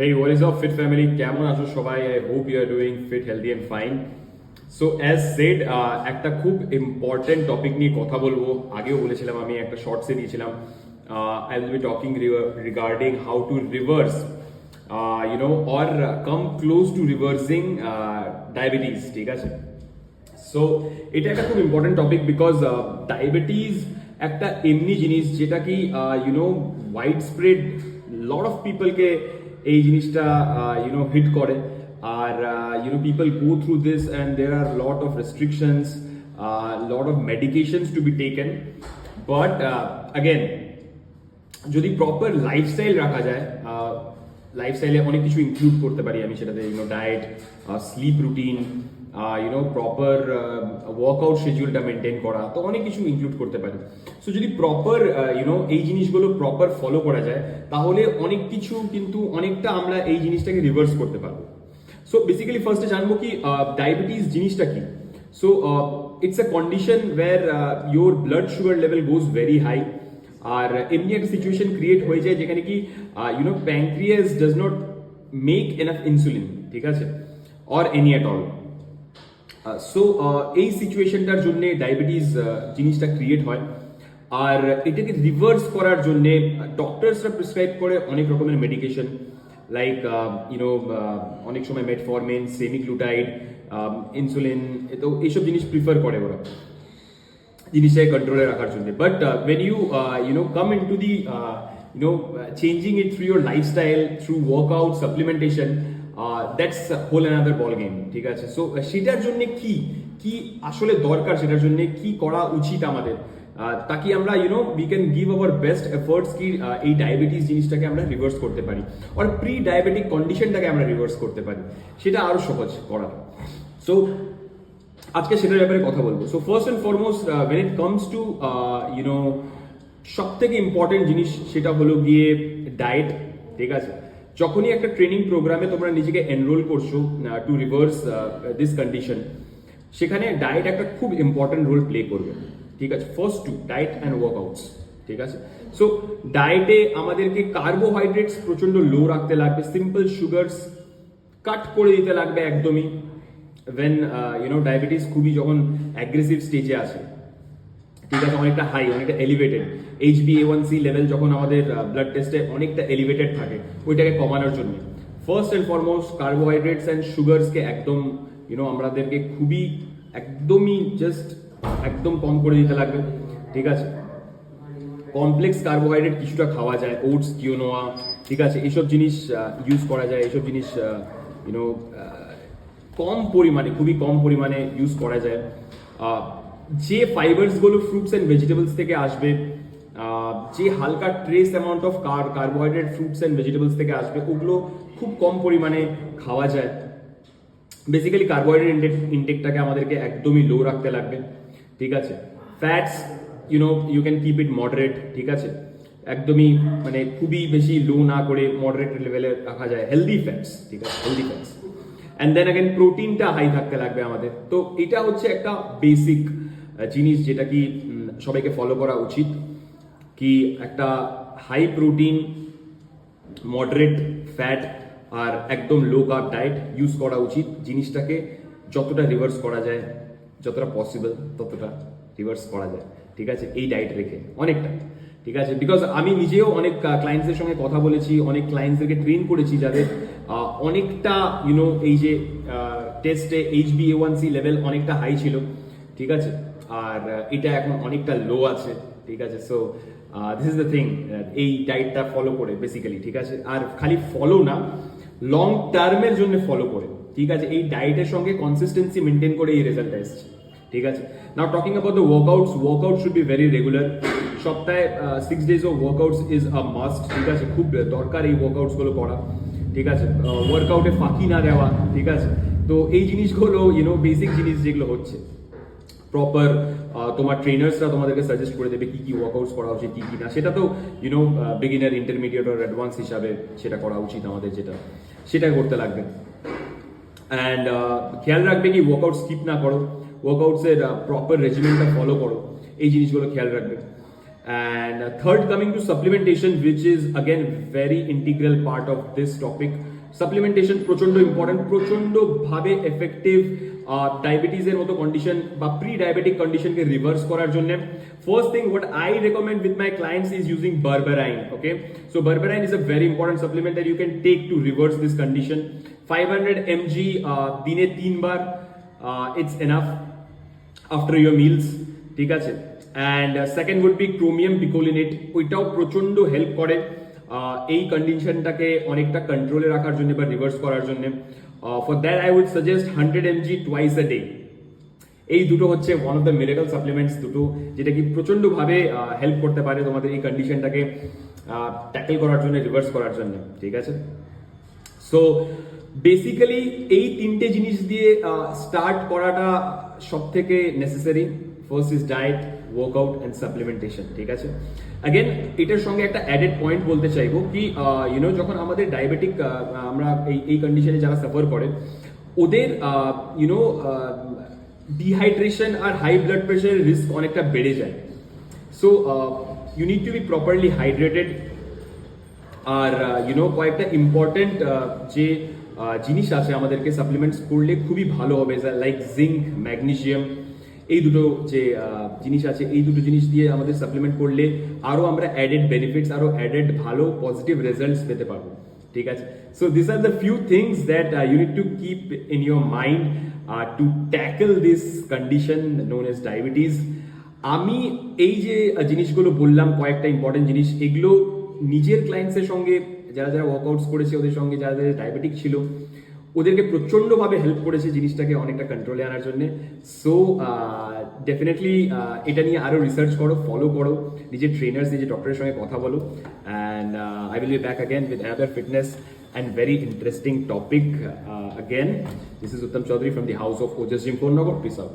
Hey, what is up, Fit Family? কেমন আছো সবাই? I hope you are doing fit, healthy and fine. So as said, একটা খুব important topic নিয়ে কথা বলবো। আগেও বলেছিলাম, আমি একটা শর্টসে দিয়েছিলাম। I will be talking regarding how to reverse, or come close to reversing diabetes. ঠিক আছে? সো এটা একটা খুব ইম্পর্টেন্ট টপিক বিকজ ডায়াবেটিস একটা এমনি জিনিস যেটা কি ওয়াইড স্প্রেড লট অফ পিপলকে এই জিনিসটা হিট করে আর people go through this and there are lot of restrictions, lot of medications to be taken. But again, যদি প্রপার লাইফস্টাইল রাখা যায়, লাইফস্টাইলে অনেক কিছু ইনক্লুড করতে পারি আমি সেটাতে, diet, sleep routine, proper workout শিডিউলটা মেনটেন করা, তো অনেক কিছু ইনক্লুড করতে পারি। সো যদি প্রপার এই জিনিসগুলো প্রপার ফলো করা যায় তাহলে অনেক কিছু কিন্তু অনেকটা আমরা এই জিনিসটাকে রিভার্স করতে পারবো। সো বেসিক্যালি ফার্স্টে জানবো কি ডায়াবেটিস জিনিসটা কি। So it's a condition where your blood sugar level goes very high. আর এমনি একটা সিচুয়েশন ক্রিয়েট হয়ে যায় যেখানে কি pancreas does not make enough insulin, ঠিক আছে, or any at all. So এই সিচুয়েশনটার জন্য ডায়াবেটিস জিনিসটা ক্রিয়েট হয়। আর এটাকে রিভার্স করার জন্য ডক্টরসরা প্রেসক্রাইব করে অনেক রকমের মেডিকেশন, লাইক অনেক সময় মেটফরমিন, সেমিগ্লুটাইড, ইনসুলিন, তো এইসব জিনিস প্রিফার করে ওরা জিনিসটাকে কন্ট্রোলে রাখার জন্য। But when you come into the changing it through your lifestyle, through workout, supplementation, that's a whole another ball game, ঠিক আছে। সো সেটার জন্য কি কি আসলে দরকার, সেটার জন্য কি করা উচিত আমাদের, তাকে আমরা we can give our best efforts কি এই ডায়াবেটিস জিনিসটাকে আমরা রিভার্স করতে পারি, আর প্রি ডায়াবেটিক কন্ডিশনটাকে আমরা রিভার্স করতে পারি, সেটা আরো সহজ করা। সো আজকে সেটার ব্যাপারে কথা বলবো। So first and foremost when it comes to সব থেকে ইম্পর্টেন্ট জিনিস সেটা হলো গিয়ে ডায়েট, ঠিক আছে। যখনই একটা ট্রেনিং প্রোগ্রামে তোমরা নিজেকে এনরোল করছো টু রিভার্স দিস কন্ডিশন, সেখানে ডায়েট একটা খুব ইম্পর্টেন্ট রোল প্লে করবে, ঠিক আছে। First to diet and workouts, ঠিক আছে। সো ডায়েটে আমাদেরকে কার্বোহাইড্রেটস প্রচন্ড লো রাখতে লাগবে, সিম্পল সুগারস কাট করে দিতে লাগবে একদমই। when ডায়াবেটিস খুবই যখন অ্যাগ্রেসিভ স্টেজে আছে, ঠিক আছে, অনেকটা হাই, অনেকটা এলিভেটেড, HbA1c লেভেল যখন আমাদের ব্লাড টেস্টে অনেকটা এলিভেটেড থাকে, ওইটাকে কমানোর জন্য first and foremost carbohydrates and সুগারসকে একদম আমাদেরকে খুবই একদমই জাস্ট একদম কম করে দিতে লাগবে, ঠিক আছে। কমপ্লেক্স কার্বোহাইড্রেট কিছুটা খাওয়া যায়, ওটস, কিনোয়া, ঠিক আছে, এইসব জিনিস ইউজ করা যায়, এইসব জিনিস কম পরিমাণে, খুবই কম পরিমাণে ইউজ করা যায়। যে ফাইবার্সগুলো ফ্রুটস অ্যান্ড ভেজিটেবলস থেকে আসবে, যে হালকা trace amount of carbohydrate fruits and vegetables থেকে আসবে, ওগুলো খুব কম পরিমাণে খাওয়া যায়। বেসিক্যালি কার্বোহাইড্রেট ইনটেকটাকে আমাদেরকে একদমই লো রাখতে লাগবে, ঠিক আছে। Fats you can keep it moderate, ঠিক আছে, একদমই মানে খুবই বেশি লো না করে মডারেট লেভেলে রাখা যায়। হেলদি ফ্যাটস, ঠিক আছে, healthy fats. And then again প্রোটিনটা হাই থাকতে লাগবে আমাদের। তো এটা হচ্ছে একটা বেসিক জিনিস যেটা কি সবাইকে ফলো করা উচিত, কি একটা হাই প্রোটিন, মডারেট ফ্যাট আর একদম লো কার্ব ডায়েট ইউজ করা উচিত। জিনিসটাকে যতটা রিভার্স করা যায়, যতটা পসিবল ততটা রিভার্স করা যায়, ঠিক আছে, এই ডায়েট রেখে অনেকটা, ঠিক আছে। বিকজ আমি নিজেও অনেক ক্লায়েন্টসদের সঙ্গে কথা বলেছি, অনেক ক্লায়েন্টসদেরকে ট্রেন করেছি যাদের অনেকটা এই যে টেস্টে HbA1c লেভেল অনেকটা হাই ছিল, ঠিক আছে, আর এটা এখন অনেকটা লো আছে, ঠিক আছে। So this is the thing, এই ডায়েটটা ফলো করে বেসিক্যালি, ঠিক আছে, আর খালি ফলো না, লং টার্মের জন্য ফলো করে, ঠিক আছে, এই ডায়েটের সঙ্গে কনসিস্টেন্সি মেনটেন করে এই রেজাল্ট এসছে, ঠিক আছে। Now talking about the workout should be very regular. সপ্তাহে 6 days of workouts is a must, ঠিক আছে, খুব দরকার এই ওয়ার্কআউটসগুলো করা, ঠিক আছে। ওয়ার্কআউটে ফাঁকি না দেওয়া, ঠিক আছে। তো এই জিনিসগুলো বেসিক জিনিস যেগুলো হচ্ছে প্রপার, তোমার ট্রেনার্সরা তোমাদেরকে সাজেস্ট করে দেবে কি কি ওয়ার্কআউটস করা উচিত, কি কি না। সেটা তো বিগিনার, ইন্টারমিডিয়েট আর অ্যাডভান্স হিসাবে সেটা করা উচিত আমাদের, সেটা করতে লাগবে। অ্যান্ড খেয়াল রাখবে কি ওয়ার্কআউট স্কিপ না করো, ওয়ার্কআউটসের প্রপার রেজিমেন্টটা ফলো করো, এই জিনিসগুলো খেয়াল রাখবে। And third, coming to supplementation, which is again very integral part of this topic. Supplementation প্রচন্ড ইম্পর্টেন্ট, প্রচন্ড ভাবে এফেক্টিভ ডায়াবেটিসের মতো কন্ডিশন বা প্রি ডায়াবেটিক কন্ডিশনকে রিভার্স করার জন্য। First thing what I recommend with my clients is using berberine. Okay, so berberine is a very important supplement that you can take to reverse this condition. 500 mg দিনে 3 বার, it's enough after your meals, ঠিক আছে। And second would be chromium picolinate, ওইটাও প্রচন্ড help করে এই কন্ডিশনটাকে অনেকটা কন্ট্রোলে রাখার জন্য বা রিভার্স করার জন্য। For that I would suggest 100 mg twice a day. এই দুটো হচ্ছে one of the miracle supplements দুটো, যেটা কি প্রচন্ড ভাবে হেল্প করতে পারে তোমাদের এই কন্ডিশনটাকে ট্যাকেল করার জন্য, রিভার্স করার জন্য, ঠিক আছে। সো বেসিক্যালি এই তিনটে জিনিস দিয়ে স্টার্ট করাটা সব থেকে necessary. First is diet, workout and supplementation, ঠিক আছে। অ্যাগেন এটার সঙ্গে একটা অ্যাডেড পয়েন্ট বলতে চাইবো কি ইউনো যখন আমাদের ডায়াবেটিক আমরা এই কন্ডিশনে যারা সাফার করে ওদের ইউনো ডিহাইড্রেশন আর হাই ব্লাড প্রেশারের রিস্ক অনেকটা বেড়ে যায়। So you need to be properly hydrated. আর ইউনো কয়েকটা ইম্পর্টেন্ট যে জিনিস আছে আমাদেরকে সাপ্লিমেন্টস করলে খুবই ভালো হবে, লাইক জিঙ্ক, ম্যাগনেসিয়াম, এই দুটো যে জিনিস আছে, এই দুটো জিনিস দিয়ে আমাদের সাপ্লিমেন্ট করলে আরো আমরা অ্যাডেড বেনিফিটস, আরো অ্যাডেড ভালো পজিটিভ রেজাল্টস পেতে পারবো, ঠিক আছে। So this are the few things that you need to keep in your mind to tackle this condition known as diabetes. আমি এই যে জিনিসগুলো বললাম কয়েকটা ইম্পর্টেন্ট জিনিস, এগুলো নিজের ক্লায়েন্টসের সঙ্গে যারা যারা ওয়ার্কআউটস করেছে ওদের সঙ্গে যারা যারা ডায়াবেটিক ছিল ওদেরকে প্রচন্ডভাবে হেল্প করেছে জিনিসটাকে অনেকটা কন্ট্রোলে আনার জন্য। সো ডেফিনেটলি এটা নিয়ে আরো রিসার্চ করো, ফলো করো, নিজের ট্রেনার্স, নিজের ডক্টরের সঙ্গে কথা বলো। And I will be back again with another fitness and very interesting topic again. This is Uttam Chaudhary from the House of Ojas Gym, Purnagor. Peace out.